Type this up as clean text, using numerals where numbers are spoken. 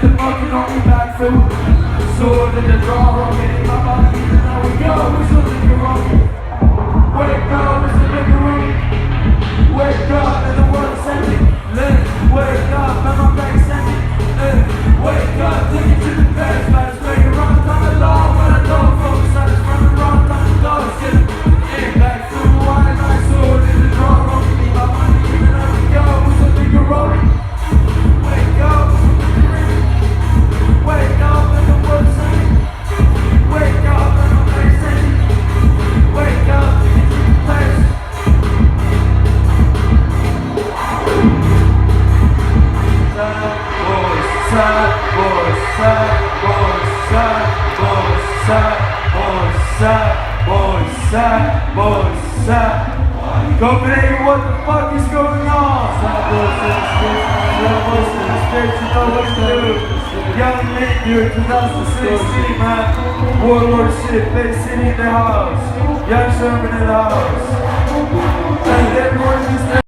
in the bucket on me back food. Sword in the drawer, getting my body, and now we go, it's a liquor room. Wake up, it's a liquor room. Wake up, and the world's empty. Wake up, and my back's empty. Wake up, take it to the best, but it's make it run down the law. But I don't focus, I just run around down the door. It's getting back to the wine, my sword in the drawer, getting my money, and now we go, it's a liquor room. Wake up, wake up, and the world's empty. Wake up, and my back's empty. Wake up, take it to the best. Copenhagen, what the fuck is going on? You know what to do. Young Nick here, 2016, man. Warlord shit, Bay City in the house. Young Sherman in the house. And everyone just